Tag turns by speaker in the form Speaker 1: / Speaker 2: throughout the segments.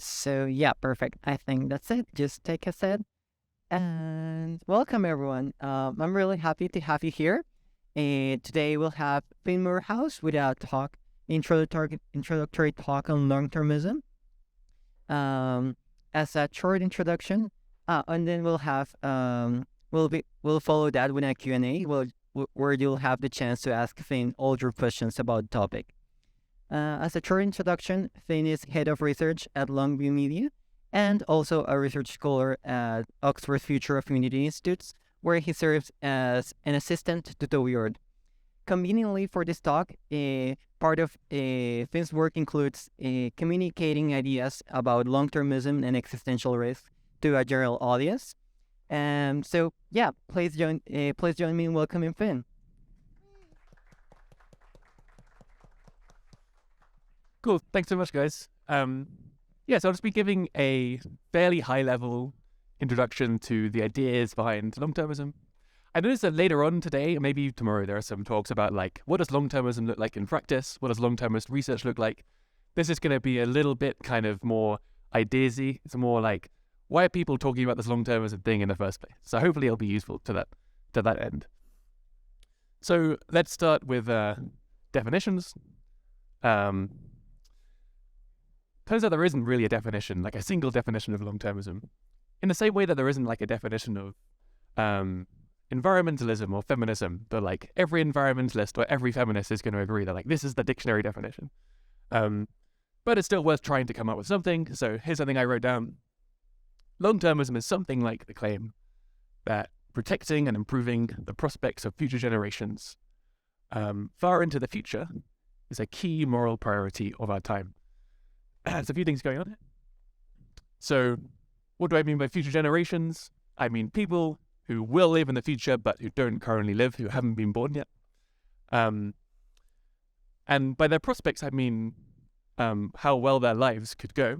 Speaker 1: So yeah, perfect. I think that's it. Just take a set. And welcome everyone. I'm really happy to have you here. And today we'll have Finn Moorhouse with a introductory talk on long-termism. As a short introduction, and then we'll follow that with a Q&A. Where you'll have the chance to ask Finn all your questions about the topic. As a short introduction, Finn is head of research at Longview Media and also a research scholar at Oxford Future of Community Institutes, where he serves as an assistant to Toby Ord. Conveniently for this talk, part of Finn's work includes communicating ideas about long-termism and existential risk to a general audience. So yeah, please join me in welcoming Finn.
Speaker 2: Cool. Thanks so much, guys. So I'll just be giving a fairly high-level introduction to the ideas behind long-termism. I noticed that later on today, maybe tomorrow, there are some talks about, like, what does long-termism look like in practice? What does long-termist research look like? This is going to be a little bit kind of more ideasy. It's more like, why are people talking about this long-termism thing in the first place? So hopefully it'll be useful to that end. So let's start with definitions. Turns out there isn't really a definition, like a single definition of long-termism. In the same way that there isn't like a definition of environmentalism or feminism, but like every environmentalist or every feminist is going to agree that like this is the dictionary definition. But it's still worth trying to come up with something. So here's something I wrote down. Long-termism is something like the claim that protecting and improving the prospects of future generations far into the future is a key moral priority of our time. There's a few things going on here. So what do I mean by future generations? I mean people who will live in the future but who don't currently live, who haven't been born yet. And by their prospects, I mean how well their lives could go.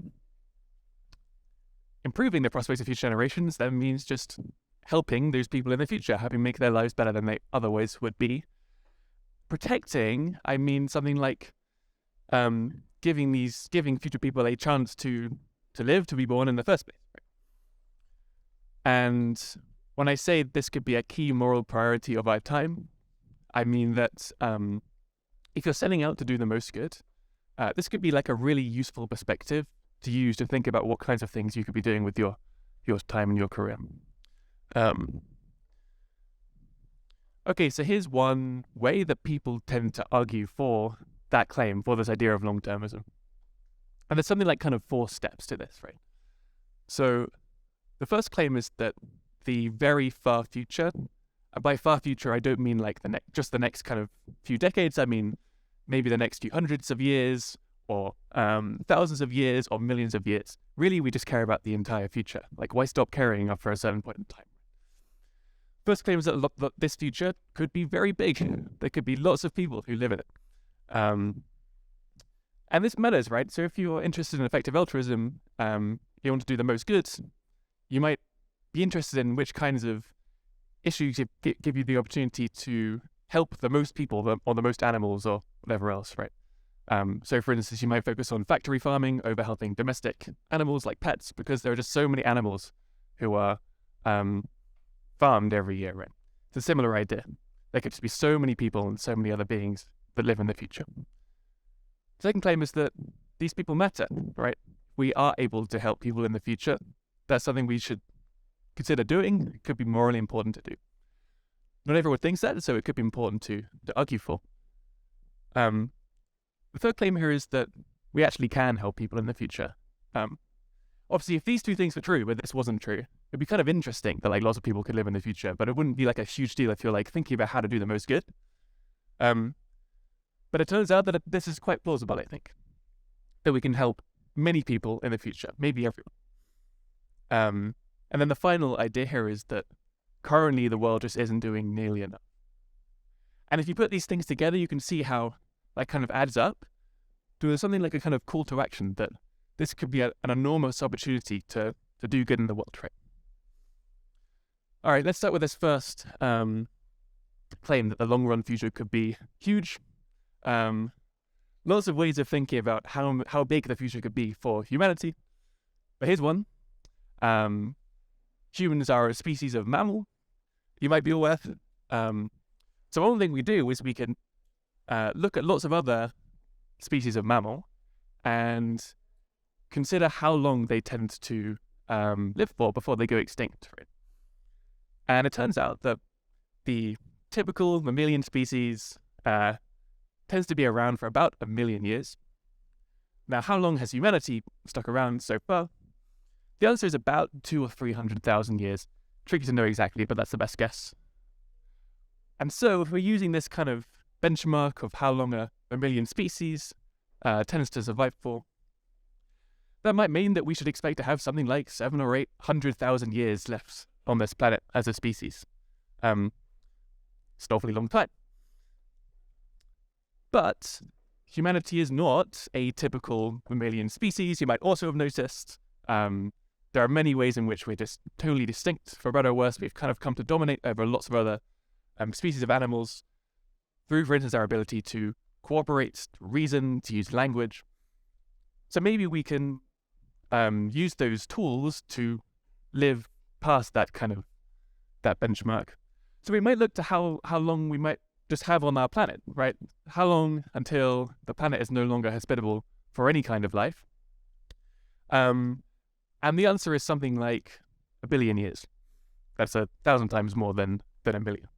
Speaker 2: Improving the prospects of future generations, that means just helping those people in the future, helping make their lives better than they otherwise would be. Protecting, I mean something like giving future people a chance to live, to be born in the first place. Right? And when I say this could be a key moral priority of our time, I mean that if you're setting out to do the most good, this could be like a really useful perspective to use to think about what kinds of things you could be doing with your time and your career. Okay, so here's one way that people tend to argue for that claim, for this idea of long-termism. And there's something like kind of 4 steps to this, right? So the first claim is that the very far future, and by far future, I don't mean like just the next kind of few decades. I mean, maybe the next few hundreds of years or thousands of years or millions of years. Really, we just care about the entire future. Like, why stop caring after a certain point in time? First claim is that this future could be very big. There could be lots of people who live in it. And this matters, right? So if you're interested in effective altruism, you want to do the most good, you might be interested in which kinds of issues give you the opportunity to help the most people or the most animals or whatever else, right? So for instance, you might focus on factory farming over helping domestic animals like pets, because there are just so many animals who are farmed every year, right? It's a similar idea. There could just be so many people and so many other beings that live in the future. Second claim is that these people matter, right? We are able to help people in the future. That's something we should consider doing. It could be morally important to do. Not everyone thinks that, so it could be important to argue for. The third claim here is that we actually can help people in the future. Obviously, if these 2 things were true, but this wasn't true, it'd be kind of interesting that like lots of people could live in the future, but it wouldn't be like a huge deal if you're like thinking about how to do the most good. But it turns out that this is quite plausible, I think, that we can help many people in the future, maybe everyone. And then the final idea here is that currently the world just isn't doing nearly enough. And if you put these things together, you can see how that kind of adds up to something like a kind of call to action, that this could be an enormous opportunity to do good in the world, right? All right, let's start with this first claim that the long-run future could be huge. Lots of ways of thinking about how big the future could be for humanity. But here's one. Humans are a species of mammal. You might be aware. So one thing we do is we can look at lots of other species of mammal and consider how long they tend to live for before they go extinct. Right? And it turns out that the typical mammalian species tends to be around for about 1 million years. Now, how long has humanity stuck around so far? The answer is about 200,000 or 300,000 years. Tricky to know exactly, but that's the best guess. And so if we're using this kind of benchmark of how long a mammalian species tends to survive for, that might mean that we should expect to have something like 700,000 or 800,000 years left on this planet as a species. It's an awfully long time. But humanity is not a typical mammalian species. You might also have noticed there are many ways in which we're just totally distinct. For better or worse, we've kind of come to dominate over lots of other species of animals through, for instance, our ability to cooperate, to reason, to use language. So maybe we can use those tools to live past that benchmark. So we might look to how long we might just have on our planet, right? How long until the planet is no longer hospitable for any kind of life? And the answer is something like 1 billion years. That's 1,000 times more than 1 million.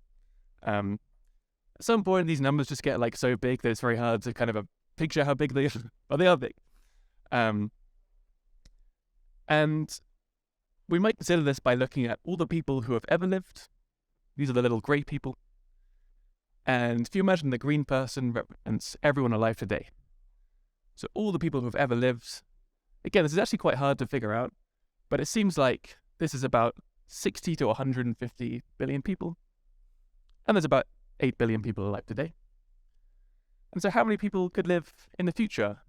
Speaker 2: At some point, these numbers just get like so big that it's very hard to kind of picture how big they are, but they are big. And we might consider this by looking at all the people who have ever lived. These are the little grey people. And if you imagine the green person represents everyone alive today. So all the people who have ever lived. Again, this is actually quite hard to figure out, but it seems like this is about 60 to 150 billion people. And there's about 8 billion people alive today. And so how many people could live in the future,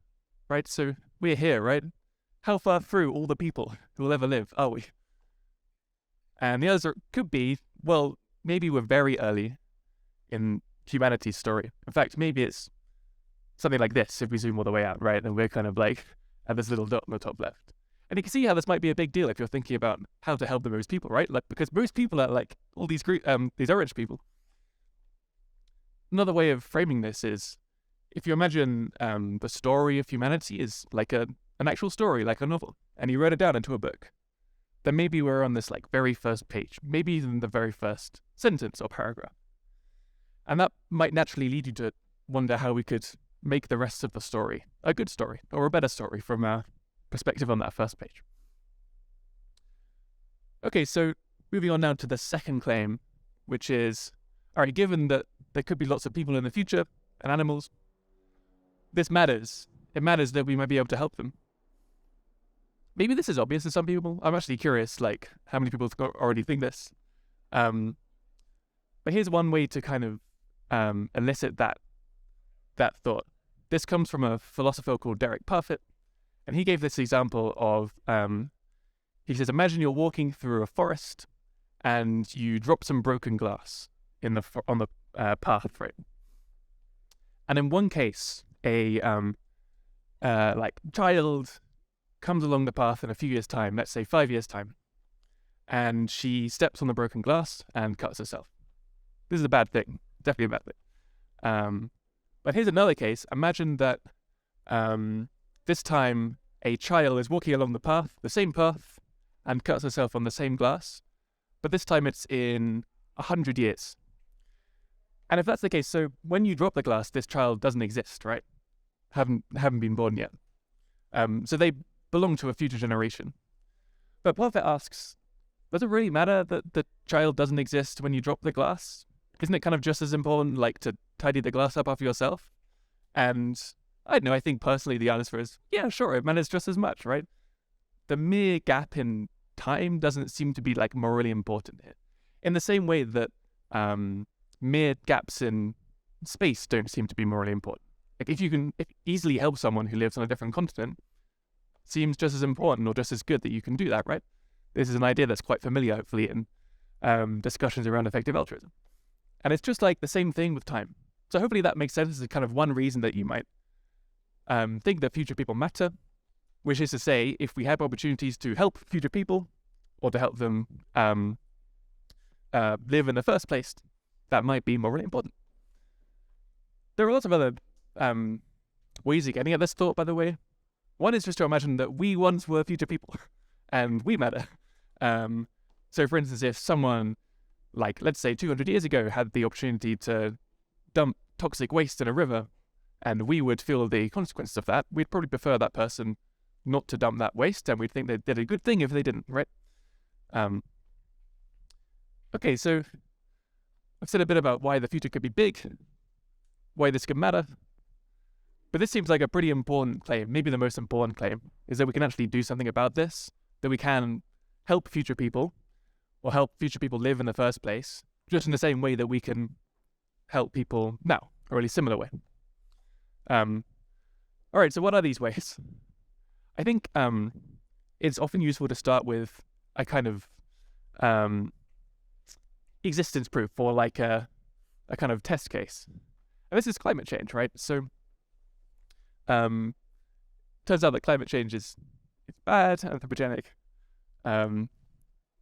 Speaker 2: right? So we're here, right? How far through all the people who will ever live are we? And the answer could be, well, maybe we're very early in humanity's story. In fact, maybe it's something like this if we zoom all the way out, right? And we're kind of like at this little dot on the top left. And you can see how this might be a big deal if you're thinking about how to help the most people, right? Like, because most people are like all these orange people. Another way of framing this is if you imagine the story of humanity is like an actual story, like a novel, and you wrote it down into a book, then maybe we're on this like very first page, maybe even the very first sentence or paragraph. And that might naturally lead you to wonder how we could make the rest of the story a good story or a better story from our perspective on that first page. Okay, so moving on now to the second claim, which is, all right, given that there could be lots of people in the future and animals, this matters. It matters that we might be able to help them. Maybe this is obvious to some people. I'm actually curious, like, how many people already think this. But here's one way to kind of elicit that thought. This comes from a philosopher called Derek Parfit, and he gave this example of, he says, imagine you're walking through a forest and you drop some broken glass on the path, right? And in one case, a child comes along the path in a few years' time, let's say 5 years' time, and she steps on the broken glass and cuts herself. This is a bad thing, definitely a bad thing. But here's another case. Imagine that this time a child is walking along the same path, and cuts herself on the same glass, but this time it's in 100 years. And if that's the case, so when you drop the glass, this child doesn't exist, right? Haven't been born yet. So they belong to a future generation. But Parfit asks, does it really matter that the child doesn't exist when you drop the glass? Isn't it kind of just as important, like, to tidy the glass up after yourself? And I don't know, I think personally the answer is, yeah, sure, it matters just as much, right? The mere gap in time doesn't seem to be, like, morally important here. In the same way that mere gaps in space don't seem to be morally important. Like, if you can easily help someone who lives on a different continent, seems just as important or just as good that you can do that, right? This is an idea that's quite familiar, hopefully, in discussions around effective altruism. And it's just like the same thing with time. So hopefully that makes sense as kind of one reason that you might think that future people matter. which is to say, if we have opportunities to help future people or to help them live in the first place, that might be morally important. There are lots of other ways of getting at this thought, by the way. One is just to imagine that we once were future people, and we matter. So, for instance, if someone, like, let's say 200 years ago, had the opportunity to dump toxic waste in a river, and we would feel the consequences of that, we'd probably prefer that person not to dump that waste, and we'd think they did a good thing if they didn't, right? Okay, so I've said a bit about why the future could be big, why this could matter, but this seems like a pretty important claim, maybe the most important claim, is that we can actually do something about this, that we can help future people, or help future people live in the first place, just in the same way that we can help people now, or a really similar way. All right, so what are these ways? I think it's often useful to start with a kind of existence proof, or like a kind of test case. And this is climate change, right? So turns out that climate change is bad, anthropogenic.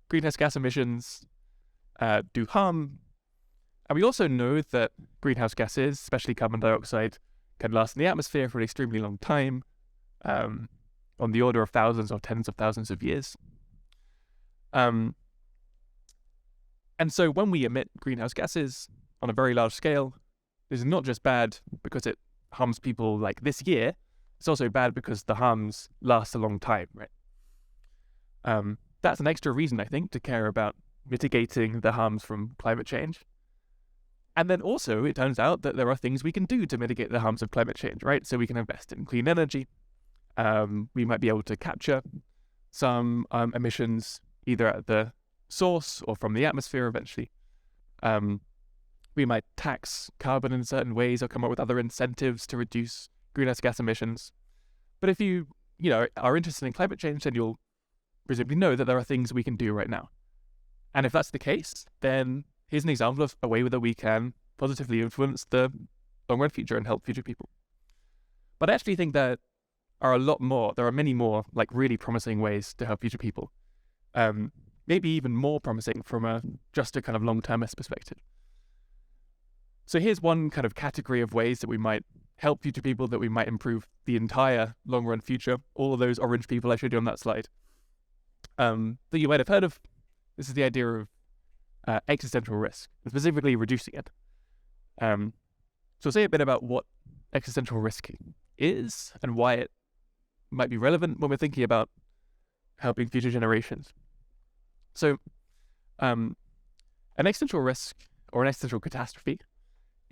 Speaker 2: Greenhouse gas emissions do harm. And we also know that greenhouse gases, especially carbon dioxide, can last in the atmosphere for an extremely long time, on the order of thousands or tens of thousands of years. And so when we emit greenhouse gases on a very large scale, this is not just bad because it harms people like this year, it's also bad because the harms last a long time, right? That's an extra reason, I think, to care about mitigating the harms from climate change. And then also, it turns out that there are things we can do to mitigate the harms of climate change, right? So we can invest in clean energy. We might be able to capture some emissions either at the source or from the atmosphere eventually. We might tax carbon in certain ways or come up with other incentives to reduce greenhouse gas emissions. But if you are interested in climate change, then you'll presumably know that there are things we can do right now. And if that's the case, then here's an example of a way that we can positively influence the long-run future and help future people. But I actually think there are many more like really promising ways to help future people. Maybe even more promising from just a kind of long-termist perspective. So here's one kind of category of ways that we might help future people, that we might improve the entire long-run future. All of those orange people I showed you on that slide that you might have heard of. This is the idea of existential risk, specifically reducing it. So I'll say a bit about what existential risk is and why it might be relevant when we're thinking about helping future generations. So an existential risk or an existential catastrophe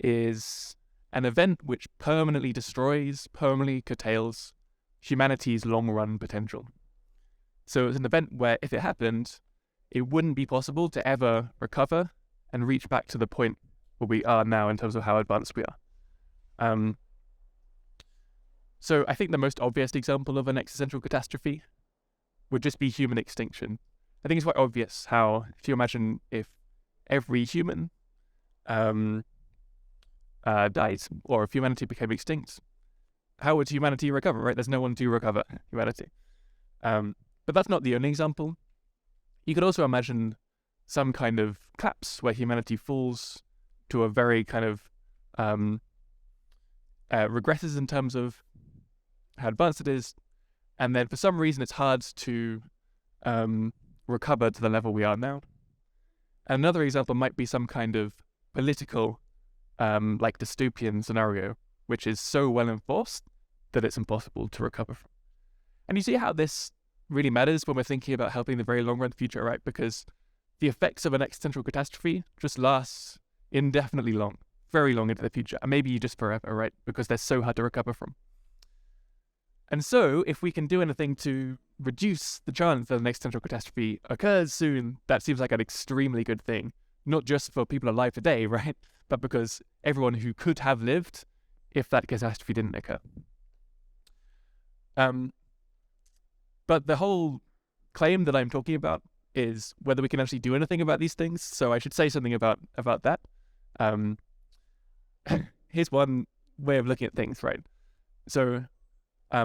Speaker 2: is an event which permanently destroys, permanently curtails humanity's long-run potential. So it's an event where, if it happened, it wouldn't be possible to ever recover and reach back to the point where we are now in terms of how advanced we are. So I think the most obvious example of an existential catastrophe would just be human extinction. I think it's quite obvious how, if you imagine if every human died, or if humanity became extinct, how would humanity recover, right? There's no one to recover humanity. But that's not the only example. You could also imagine some kind of collapse where humanity falls to a very kind of regresses in terms of how advanced it is, and then for some reason it's hard to recover to the level we are now. And another example might be some kind of political like dystopian scenario, which is so well enforced that it's impossible to recover from. And you see how this really matters when we're thinking about helping the very long-run future, right? Because the effects of an existential catastrophe just lasts indefinitely long, very long into the future, and maybe just forever, right? Because they're so hard to recover from. And so, if we can do anything to reduce the chance that an existential catastrophe occurs soon, that seems like an extremely good thing. Not just for people alive today, right? But because everyone who could have lived if that catastrophe didn't occur. But the whole claim that I'm talking about is whether we can actually do anything about these things. So I should say something about that. Here's one way of looking at things, right? So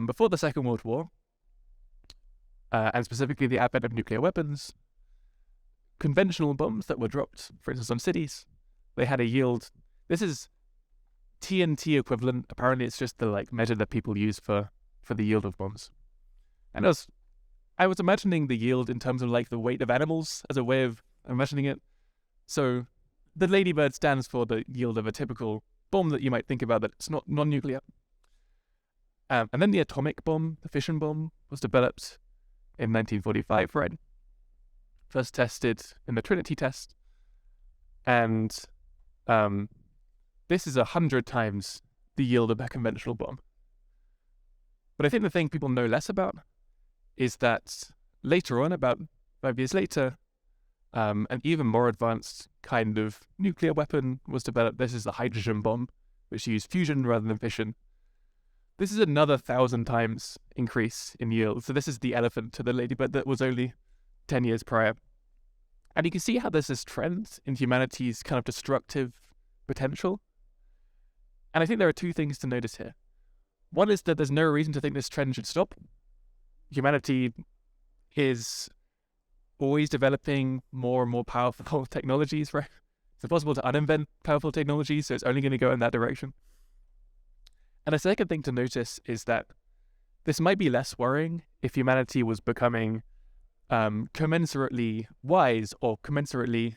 Speaker 2: before the Second World War, and specifically the advent of nuclear weapons, conventional bombs that were dropped, for instance, on cities, they had a yield. This is TNT equivalent. Apparently, it's just the measure that people use for the yield of bombs. And I was imagining the yield in terms of the weight of animals as a way of imagining it. So the ladybird stands for the yield of a typical bomb that you might think about that's not non-nuclear. And then the atomic bomb, the fission bomb, was developed in 1945, right? First tested in the Trinity test. And this is 100 times the yield of a conventional bomb. But I think the thing people know less about is that later on, about 5 years later, an even more advanced kind of nuclear weapon was developed. This is the hydrogen bomb, which used fusion rather than fission. This is another 1,000 times increase in yield. So this is the elephant to the ladybird that was only 10 years prior. And you can see how there's this trend in humanity's kind of destructive potential. And I think there are two things to notice here. One is that there's no reason to think this trend should stop. Humanity is always developing more and more powerful technologies, right? It's impossible to uninvent powerful technologies, so it's only going to go in that direction. And a second thing to notice is that this might be less worrying if humanity was becoming commensurately wise or commensurately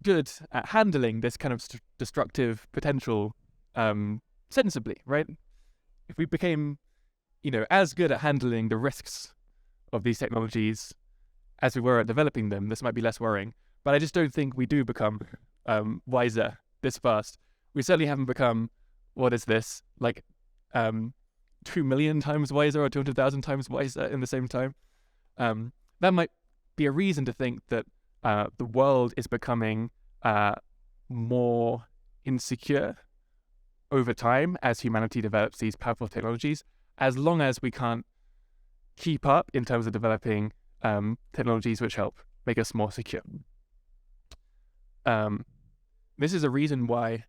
Speaker 2: good at handling this kind of destructive potential sensibly, right? If we became, as good at handling the risks of these technologies as we were at developing them, this might be less worrying. But I just don't think we do become wiser this fast. We certainly haven't become, 2 million times wiser or 200,000 times wiser in the same time. That might be a reason to think that the world is becoming more insecure over time as humanity develops these powerful technologies, as long as we can't keep up in terms of developing technologies which help make us more secure. This is a reason why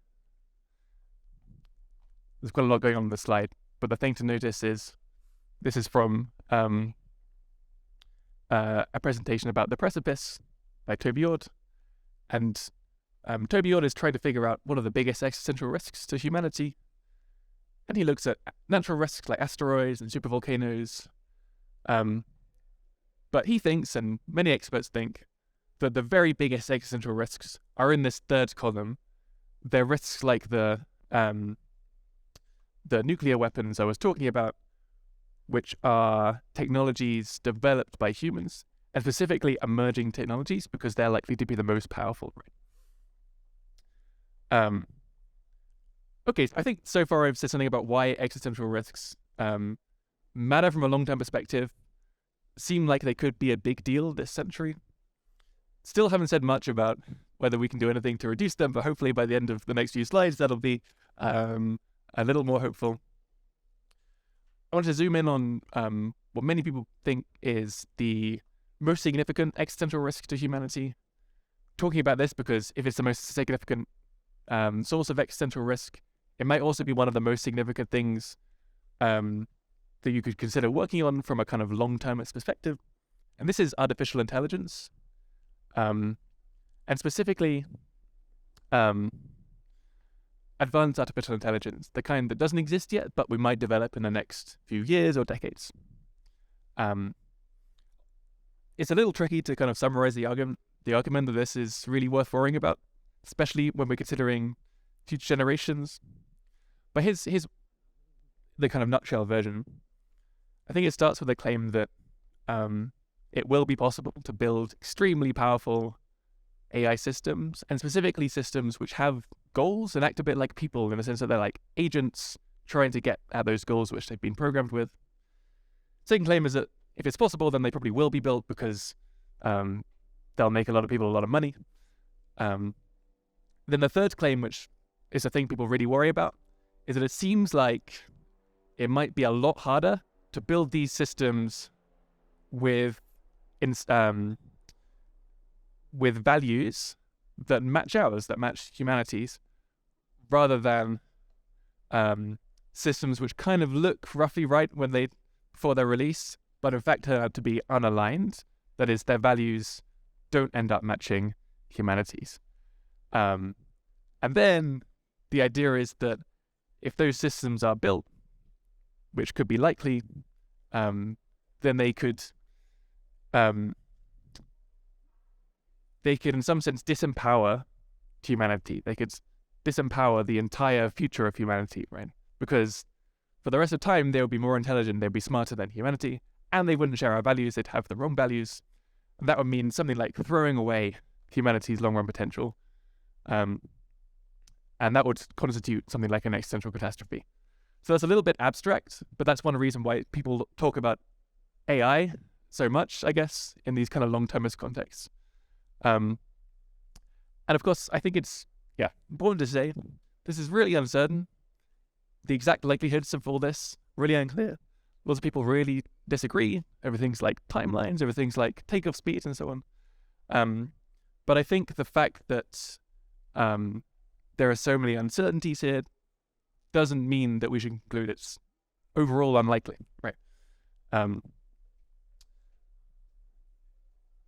Speaker 2: there's quite a lot going on the slide, but the thing to notice is this is from a presentation about the precipice by Toby Ord, and Toby Ord is trying to figure out what are the biggest existential risks to humanity, and he looks at natural risks like asteroids and supervolcanoes, but he thinks, and many experts think, that the very biggest existential risks are in this third column. They're risks like the nuclear weapons I was talking about, which are technologies developed by humans, and specifically emerging technologies, because they're likely to be the most powerful. Okay, I think so far I've said something about why existential risks matter from a long-term perspective, seem like they could be a big deal this century. Still haven't said much about whether we can do anything to reduce them, but hopefully by the end of the next few slides, that'll be a little more hopeful. I want to zoom in on what many people think is the most significant existential risk to humanity. Talking about this because if it's the most significant source of existential risk, it might also be one of the most significant things that you could consider working on from a kind of long-term perspective. And this is artificial intelligence. And specifically, advanced artificial intelligence, the kind that doesn't exist yet, but we might develop in the next few years or decades. It's a little tricky to kind of summarize the argument that this is really worth worrying about, especially when we're considering future generations. But here's the kind of nutshell version. I think it starts with a claim that it will be possible to build extremely powerful AI systems, and specifically systems which have goals and act a bit like people in the sense that they're like agents trying to get at those goals which they've been programmed with. Second claim is that if it's possible, then they probably will be built because they'll make a lot of people a lot of money. Then the third claim, which is the thing people really worry about, is that it seems like it might be a lot harder to build these systems with values that match ours, that match humanity's, rather than systems which kind of look roughly right before they're released, but in fact turn out to be unaligned. That is, their values don't end up matching humanity's. And then the idea is that if those systems are built, which could be likely, then they could in some sense disempower humanity. They could disempower the entire future of humanity, right? Because for the rest of time, they would be more intelligent, they'd be smarter than humanity, and they wouldn't share our values, they'd have the wrong values. And that would mean something like throwing away humanity's long-run potential. And that would constitute something like an existential catastrophe. So that's a little bit abstract, but that's one reason why people talk about AI so much, I guess, in these kind of long-termist contexts. And of course, I think it's important to say this is really uncertain. The exact likelihoods of all this really unclear. Lots of people really disagree over things like timelines, over things like takeoff speeds, and so on. But I think the fact that there are so many uncertainties here doesn't mean that we should conclude it's overall unlikely, right?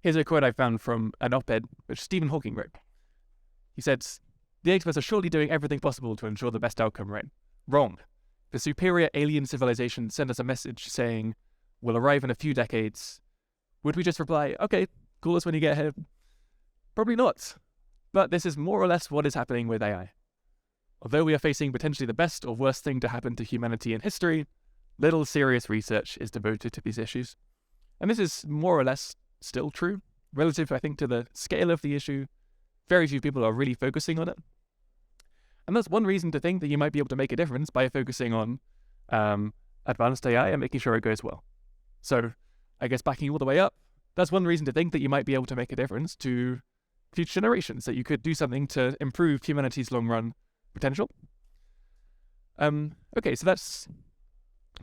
Speaker 2: Here's a quote I found from an op-ed which Stephen Hawking wrote. He said, "The experts are surely doing everything possible to ensure the best outcome, right? Wrong. The superior alien civilization sent us a message saying, we'll arrive in a few decades. Would we just reply, okay, call us when you get here? Probably not. But this is more or less what is happening with AI. Although we are facing potentially the best or worst thing to happen to humanity in history, little serious research is devoted to these issues." And this is more or less still true, relative, I think, to the scale of the issue. Very few people are really focusing on it. And that's one reason to think that you might be able to make a difference by focusing on advanced AI and making sure it goes well. So I guess backing all the way up, that's one reason to think that you might be able to make a difference to future generations, that you could do something to improve humanity's long-run potential. Okay, so that's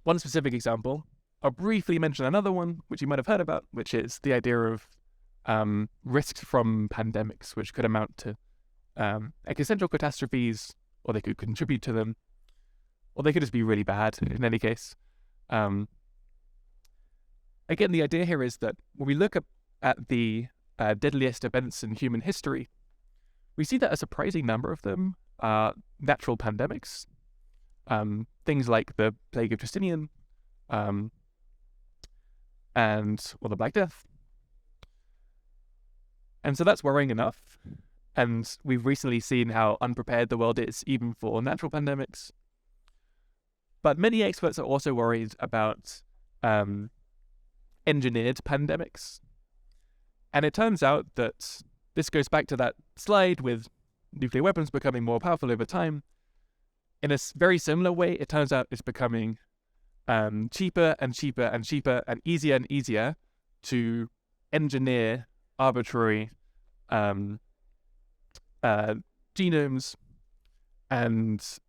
Speaker 2: one specific example. I'll briefly mention another one, which you might have heard about, which is the idea of risks from pandemics, which could amount to existential catastrophes, or they could contribute to them, or they could just be really bad in any case. Again, the idea here is that when we look at the deadliest events in human history, we see that a surprising number of them are natural pandemics, things like the plague of Justinian, and the Black Death. And so that's worrying enough. And we've recently seen how unprepared the world is even for natural pandemics. But many experts are also worried about engineered pandemics. And it turns out that this goes back to that slide with nuclear weapons becoming more powerful over time. In a very similar way, it turns out it's becoming cheaper and cheaper and cheaper and easier to engineer arbitrary genomes and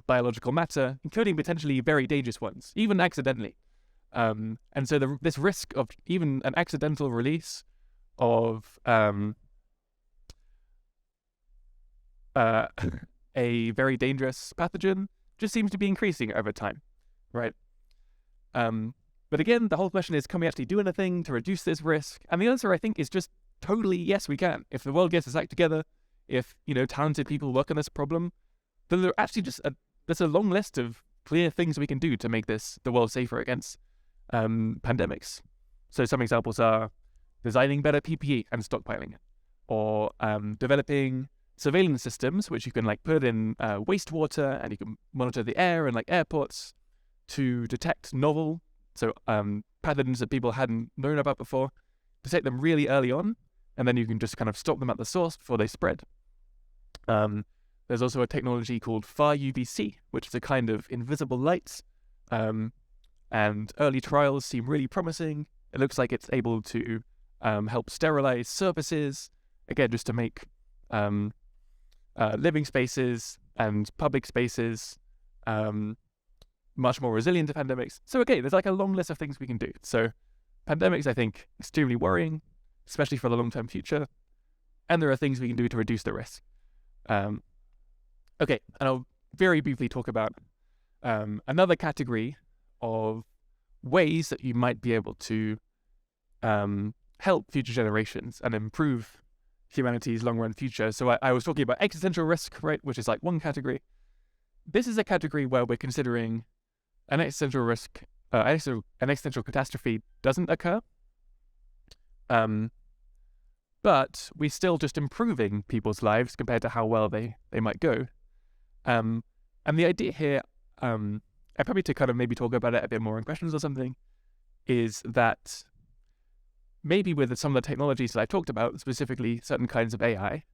Speaker 2: biological matter, including potentially very dangerous ones, even accidentally. And so this risk of even an accidental release of a very dangerous pathogen just seems to be increasing over time, right? But again, the whole question is, can we actually do anything to reduce this risk? And the answer, I think, is just totally yes, we can. If the world gets its act together, if, talented people work on this problem, then there actually there's a long list of clear things we can do to make the world safer against pandemics. So some examples are designing better PPE and stockpiling it, or developing surveillance systems, which you can put in wastewater, and you can monitor the air in airports to detect novel, so pathogens that people hadn't known about before, detect them really early on, and then you can just kind of stop them at the source before they spread. There's also a technology called far UVC, which is a kind of invisible light, and early trials seem really promising. It looks like it's able to help sterilize surfaces, again, just to make living spaces and public spaces much more resilient to pandemics. So okay, there's a long list of things we can do. So pandemics, I think, extremely worrying, especially for the long-term future. And there are things we can do to reduce the risk. Okay, and I'll very briefly talk about another category of ways that you might be able to help future generations and improve humanity's long-run future. So I was talking about existential risk, right, which is like one category. This is a category where we're considering an existential risk, an existential catastrophe doesn't occur, but we're still just improving people's lives compared to how well they might go. And the idea here, and probably to kind of maybe talk about it a bit more in questions or something, is that maybe with some of the technologies that I talked about, specifically certain kinds of AI,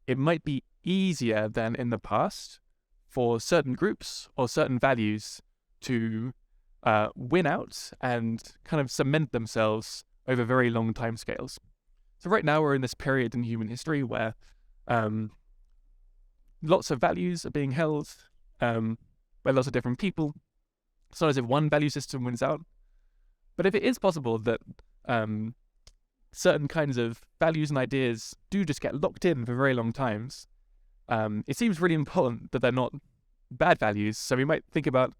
Speaker 2: it might be easier than in the past for certain groups or certain values to win out and kind of cement themselves over very long timescales. So right now we're in this period in human history where lots of values are being held by lots of different people. It's not as if one value system wins out. But if it is possible that certain kinds of values and ideas do just get locked in for very long times, it seems really important that they're not bad values. So we might think about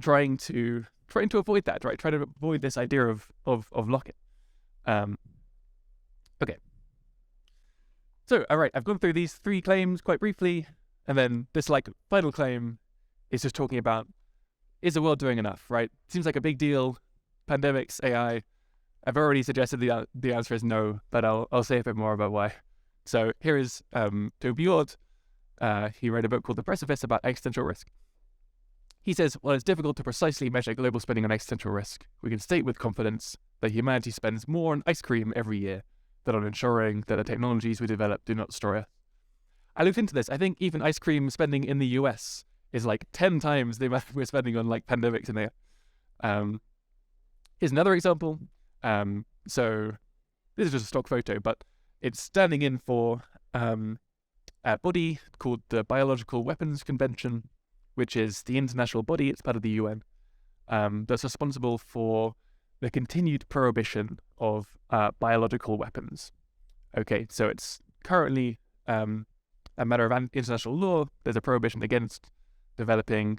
Speaker 2: trying to avoid that, right? Try to avoid this idea of lock-in. Okay. So, all right, I've gone through these 3 claims quite briefly, and then this like final claim is just talking about, is the world doing enough, right? Seems like a big deal. Pandemics, AI. I've already suggested the answer is no, but I'll say a bit more about why. So here is Toby Ord. He wrote a book called The Precipice about existential risk. He says, while it's difficult to precisely measure global spending on existential risk, we can state with confidence that humanity spends more on ice cream every year than on ensuring that the technologies we develop do not destroy us. I looked into this. I think even ice cream spending in the US is like 10 times the amount we're spending on like pandemics in there. Here's another example. So this is just a stock photo, but it's standing in for a body called the Biological Weapons Convention, which is the international body. It's part of the UN that's responsible for the continued prohibition of biological weapons. Okay, so it's currently a matter of international law. There's a prohibition against developing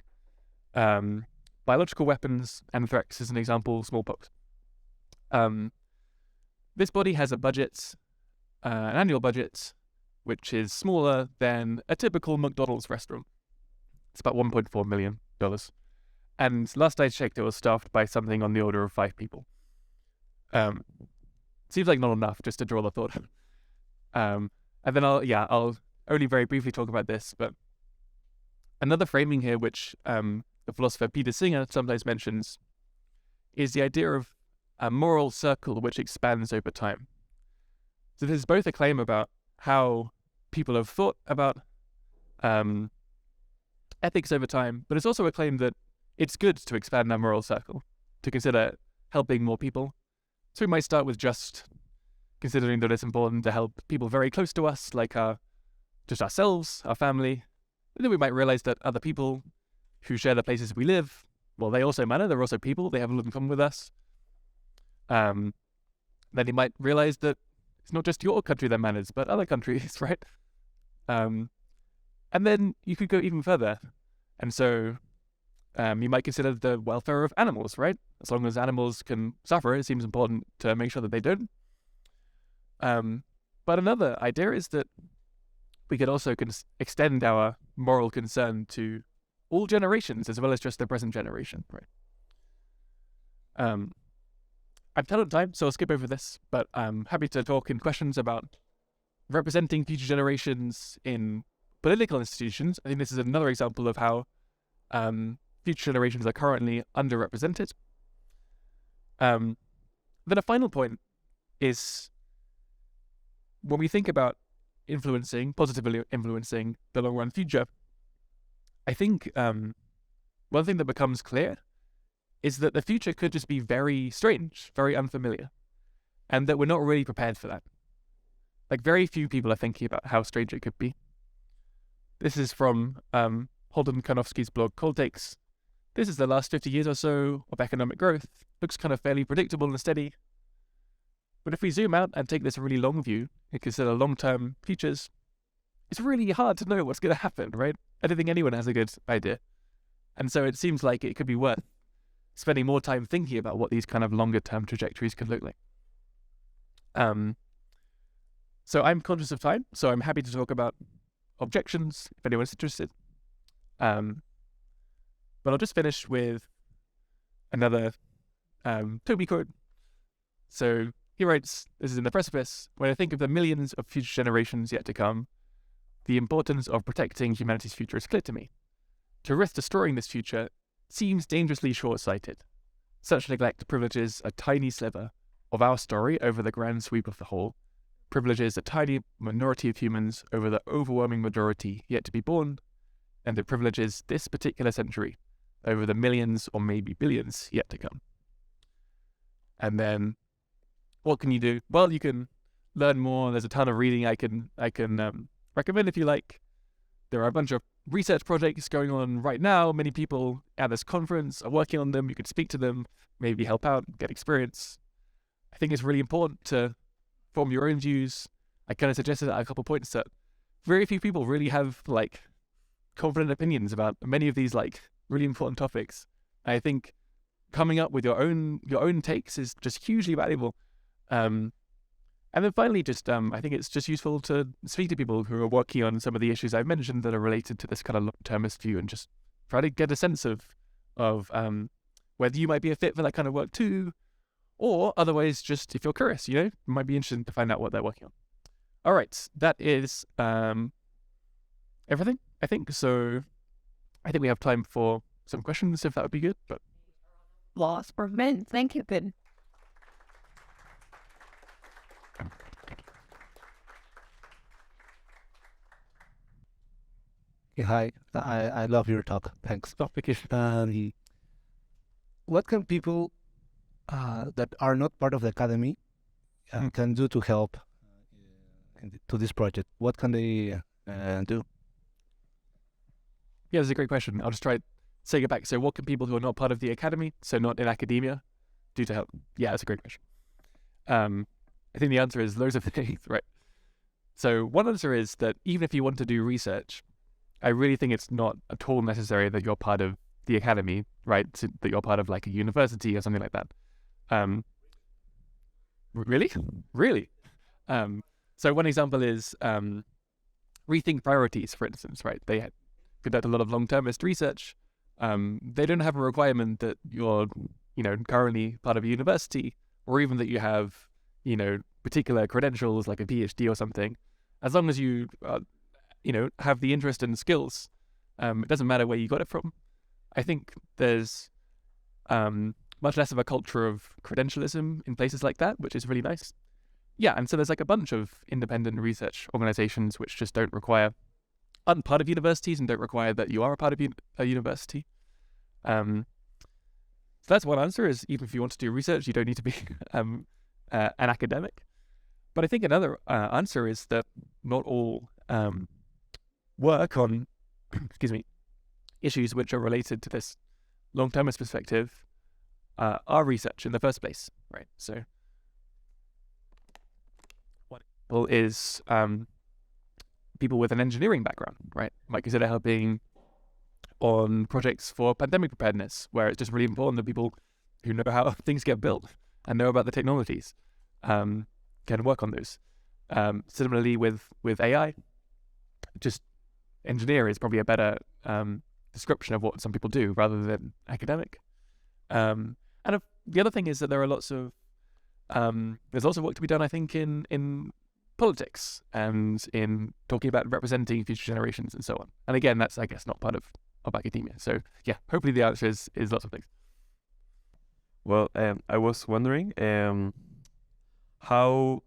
Speaker 2: biological weapons. Anthrax is an example, smallpox. This body has a budget, an annual budget, which is smaller than a typical McDonald's restaurant. It's about $1.4 million. And last I checked, it was staffed by something on the order of 5 people. Seems like not enough, just to draw the thought. And then I'll only very briefly talk about this, but another framing here, which the philosopher Peter Singer sometimes mentions, is the idea of a moral circle which expands over time. So this is both a claim about how people have thought about ethics over time, but it's also a claim that it's good to expand our moral circle, to consider helping more people. So we might start with just considering that it's important to help people very close to us, like just ourselves, our family. And then we might realize that other people who share the places we live, well, they also matter. They're also people. They have a lot in common with us. Then you might realize that it's not just your country that matters, but other countries, right? And then you could go even further. And so you might consider the welfare of animals, right? As long as animals can suffer, it seems important to make sure that they don't. But another idea is that we could also extend our moral concern to all generations as well as just the present generation, right? I'm tight on time, so I'll skip over this, but I'm happy to talk in questions about representing future generations in political institutions. I think this is another example of how future generations are currently underrepresented. Then a final point is when we think about positively influencing the long-run future, I think one thing that becomes clear is that the future could just be very strange, very unfamiliar, and that we're not really prepared for that. Like, very few people are thinking about how strange it could be. This is from Holden Karnofsky's blog, Cold Takes. This is the last 50 years or so of economic growth. Looks kind of fairly predictable and steady. But if we zoom out and take this really long view and consider long-term futures, it's really hard to know what's going to happen, right? I don't think anyone has a good idea. And so it seems like it could be worth spending more time thinking about what these kind of longer term trajectories could look like. So I'm conscious of time, so I'm happy to talk about objections if anyone's interested. But I'll just finish with another Toby quote. So he writes, this is in the precipice, when I think of the millions of future generations yet to come, the importance of protecting humanity's future is clear to me. To risk destroying this future seems dangerously short-sighted. Such neglect privileges a tiny sliver of our story over the grand sweep of the whole, privileges a tiny minority of humans over the overwhelming majority yet to be born, and it privileges this particular century over the millions or maybe billions yet to come. And then, what can you do? Well, you can learn more. There's a ton of reading I can recommend if you like. There are a bunch of research projects going on right now. Many people at this conference are working on them. You could speak to them, maybe help out, get experience. I think it's really important to form your own views. I kind of suggested a couple points that very few people really have like confident opinions about many of these like really important topics. I think coming up with your own takes is just hugely valuable. And then finally, just I think it's just useful to speak to people who are working on some of the issues I've mentioned that are related to this kind of long-termist view, and just try to get a sense of whether you might be a fit for that kind of work too, or otherwise, just if you're curious, you might be interested to find out what they're working on. All right, that is everything, I think. So I think we have time for some questions, if that would be good. But
Speaker 3: Lost for men. Thank you, Ben.
Speaker 4: Hi, I love your talk. Thanks.
Speaker 2: topic is
Speaker 4: What can people that are not part of the academy can do to help to this project? What can they do?
Speaker 2: Yeah, that's a great question. I'll just try saying it back. So what can people who are not part of the academy, so not in academia, do to help? Yeah, that's a great question. I think the answer is loads of things, right? So one answer is that even if you want to do research, I really think it's not at all necessary that you're part of the academy, right? So that you're part of like a university or something like that. Really? So one example is Rethink Priorities, for instance, right? They conduct a lot of long-termist research. They don't have a requirement that you're, currently part of a university, or even that you have, particular credentials like a PhD or something. As long as you, have the interest and skills, it doesn't matter where you got it from. I think there's much less of a culture of credentialism in places like that, which is really nice. Yeah, and so there's like a bunch of independent research organizations which just aren't part of universities and don't require that you are a part of a university. So that's one answer, is even if you want to do research, you don't need to be an academic. But I think another answer is that not all work on issues which are related to this long-termist perspective are research in the first place, right? So one example is people with an engineering background, right, might consider helping on projects for pandemic preparedness, where it's just really important that people who know how things get built and know about the technologies can work on those. Similarly with AI, just engineer is probably a better description of what some people do rather than academic. And the other thing is that there are lots of there's also work to be done, I think, in politics and in talking about representing future generations and so on. And again, that's, I guess, not part of academia. So yeah, hopefully the answer is lots of things.
Speaker 5: Well, I was wondering, how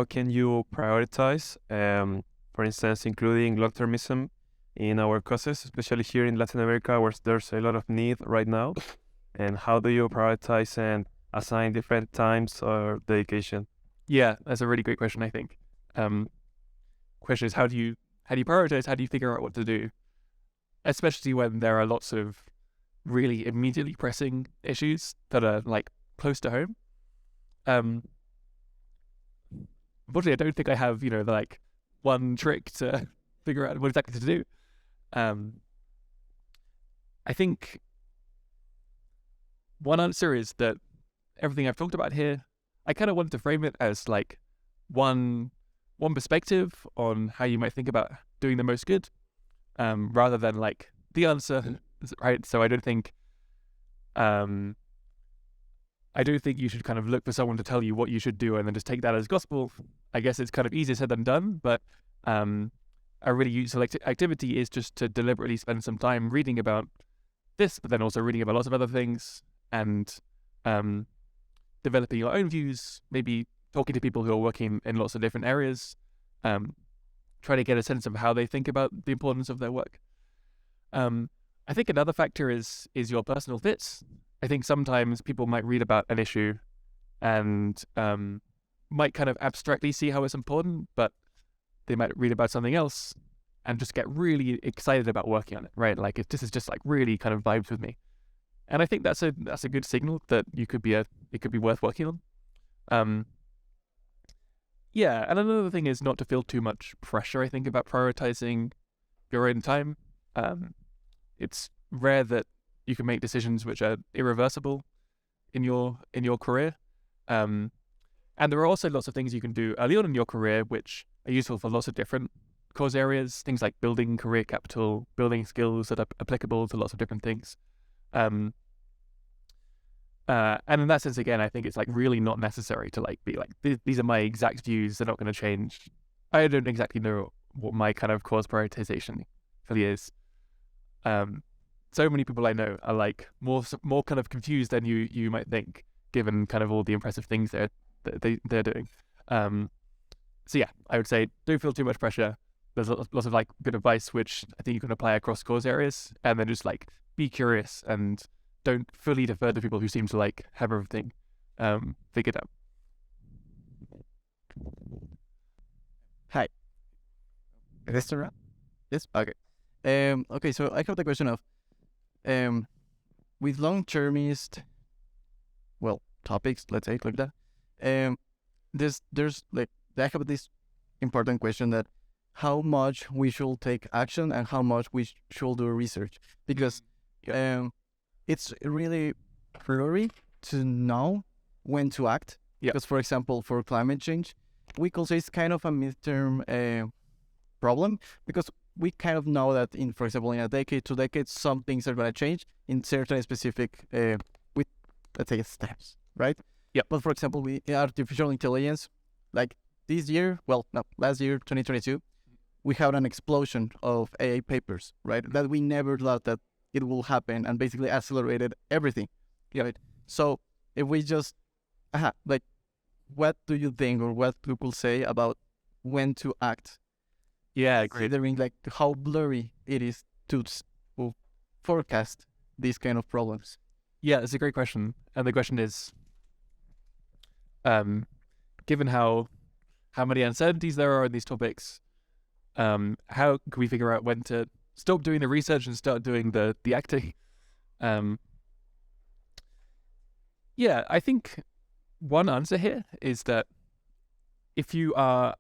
Speaker 5: can you prioritize, for instance, including long-termism in our courses, especially here in Latin America, where there's a lot of need right now? And how do you prioritize and assign different times or dedication?
Speaker 2: Yeah, that's a really great question, I think. Question is, how do you prioritize? How do you figure out what to do? Especially when there are lots of really immediately pressing issues that are like close to home. Unfortunately, I don't think I have, like one trick to figure out what exactly to do. I I think one answer is that everything I've talked about here, I kind of wanted to frame it as like one perspective on how you might think about doing the most good, rather than like the answer, right? So I don't think you should kind of look for someone to tell you what you should do and then just take that as gospel. I guess it's kind of easier said than done, but a really useful activity is just to deliberately spend some time reading about this, but then also reading about lots of other things and developing your own views, maybe talking to people who are working in lots of different areas, try to get a sense of how they think about the importance of their work. I think another factor is your personal fits. I think sometimes people might read about an issue and might kind of abstractly see how it's important, but they might read about something else and just get really excited about working on it, right? Like this is just like really kind of vibes with me. And I think that's a good signal that it could be worth working on. Yeah, and another thing is not to feel too much pressure, I think, about prioritizing your own time. It's rare that you can make decisions which are irreversible in your career. And there are also lots of things you can do early on in your career which are useful for lots of different course areas, things like building career capital, building skills that are applicable to lots of different things. And in that sense, again, I think it's like really not necessary to like be like, these are my exact views, they're not going to change. I don't exactly know what my kind of course prioritization really is. So many people I know are like more kind of confused than you might think, given kind of all the impressive things they're doing. So yeah, I would say don't feel too much pressure. There's lots of like good advice which I think you can apply across course areas, and then just like be curious and don't fully defer to people who seem to like have everything figured out.
Speaker 6: Hi. Is this around? Yes? Okay. Okay, so I have the question of with long-termist topics, let's say it like that. There's like I have this important question that how much we should take action and how much we should do research, because it's really blurry to know when to act.
Speaker 2: Yeah.
Speaker 6: Because, for example, for climate change, we could say it's kind of a midterm problem, because we kind of know that for example, in a decade, 2 decades, some things are going to change in certain specific, with, let's say, steps, right?
Speaker 2: Yeah.
Speaker 6: But for example, with artificial intelligence, like last year, 2022, we had an explosion of AI papers, right? That we never thought that it will happen, and basically accelerated everything.
Speaker 2: Yeah.
Speaker 6: Right? So if we just, what do you think, or what people say about when to act?
Speaker 2: Yeah, great.
Speaker 6: Considering like how blurry it is to forecast these kind of problems.
Speaker 2: Yeah, it's a great question. And the question is, given how many uncertainties there are in these topics, how can we figure out when to stop doing the research and start doing the acting? Yeah, I think one answer here is that if you are,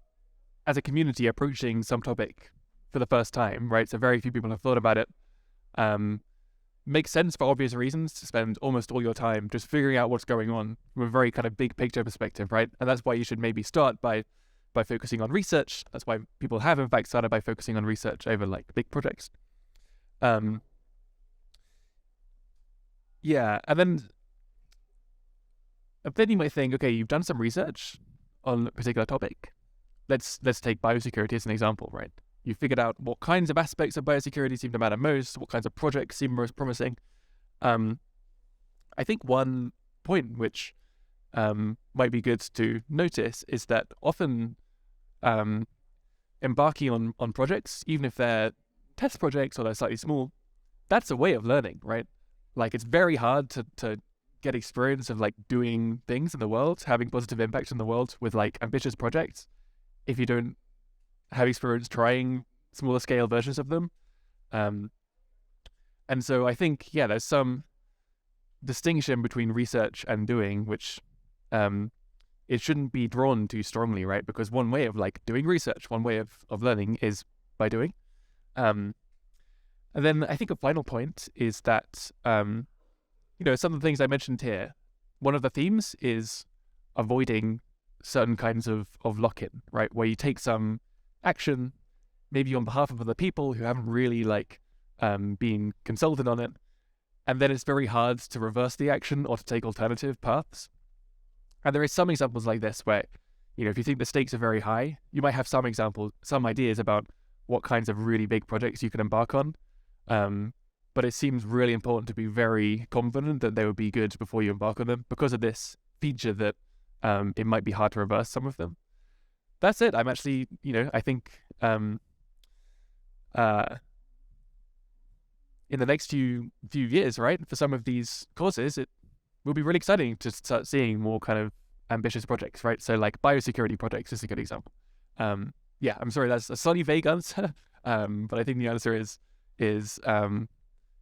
Speaker 2: as a community, approaching some topic for the first time, right? So very few people have thought about it. Makes sense for obvious reasons to spend almost all your time just figuring out what's going on from a very kind of big picture perspective, right? And that's why you should maybe start by focusing on research. That's why people have, in fact, started by focusing on research over like big projects. Yeah, and then you might think, okay, you've done some research on a particular topic. Let's take biosecurity as an example, right? You figured out what kinds of aspects of biosecurity seem to matter most, what kinds of projects seem most promising. I think one point which might be good to notice is that often embarking on projects, even if they're test projects or they're slightly small, that's a way of learning, right? Like it's very hard to get experience of like doing things in the world, having positive impact in the world with like ambitious projects, if you don't have experience trying smaller scale versions of them. And so I think, yeah, there's some distinction between research and doing, which it shouldn't be drawn too strongly, right? Because one way of like doing research, one way of learning is by doing. And then I think a final point is that, some of the things I mentioned here, one of the themes is avoiding certain kinds of lock-in, right? Where you take some action, maybe on behalf of other people who haven't really been consulted on it, and then it's very hard to reverse the action or to take alternative paths. And there is some examples like this where, if you think the stakes are very high, you might have some ideas about what kinds of really big projects you can embark on. But it seems really important to be very confident that they would be good before you embark on them because of this feature that it might be hard to reverse some of them. That's it. I'm actually, I think in the next few years, right, for some of these courses, it will be really exciting to start seeing more kind of ambitious projects, right? So like biosecurity projects is a good example. Yeah, I'm sorry, that's a slightly vague answer, but I think the answer is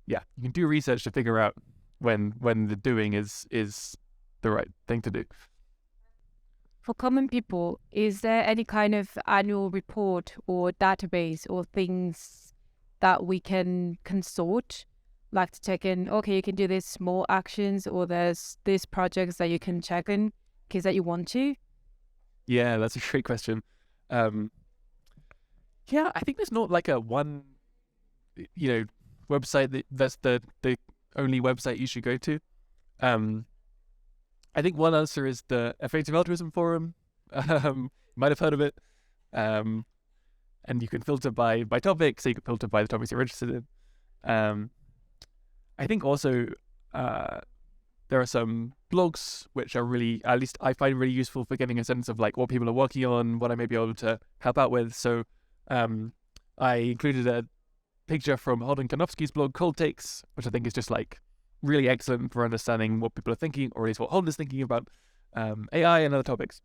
Speaker 2: yeah, you can do research to figure out when the doing is the right thing to do.
Speaker 3: For common people, is there any kind of annual report or database or things that we can consult, like to check in, okay, you can do these small actions, or there's these projects that you can check in case that you want to?
Speaker 2: Yeah, that's a great question. Yeah, I think there's not like a one, website that's the only website you should go to. I think one answer is the Effective Altruism Forum. You might have heard of it. And you can filter by topic, so you can filter by the topics you're interested in. I think also there are some blogs which are really, at least I find really useful for getting a sense of like what people are working on, what I may be able to help out with. So I included a picture from Holden Karnofsky's blog, Cold Takes, which I think is just like really excellent for understanding what people are thinking, or at least what Holden is thinking about AI and other topics.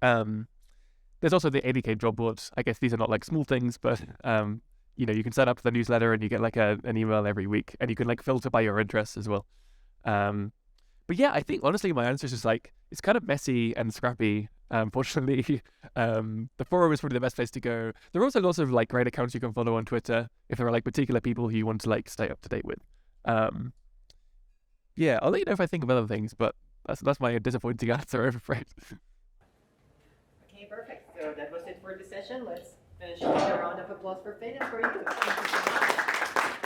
Speaker 2: There's also the 80K job boards. I guess these are not like small things, but you can sign up to the newsletter and you get like an email every week, and you can like filter by your interests as well. But yeah, I think honestly my answer is just like, it's kind of messy and scrappy. Fortunately, the forum is probably the best place to go. There are also lots of like great accounts you can follow on Twitter if there are like particular people who you want to like stay up to date with. Yeah, I'll let you know if I think of other things, but that's my disappointing answer, I'm afraid.
Speaker 1: Okay, perfect. So that was it for the session. Let's finish with a round of applause for Finn and for you. Thank you so much.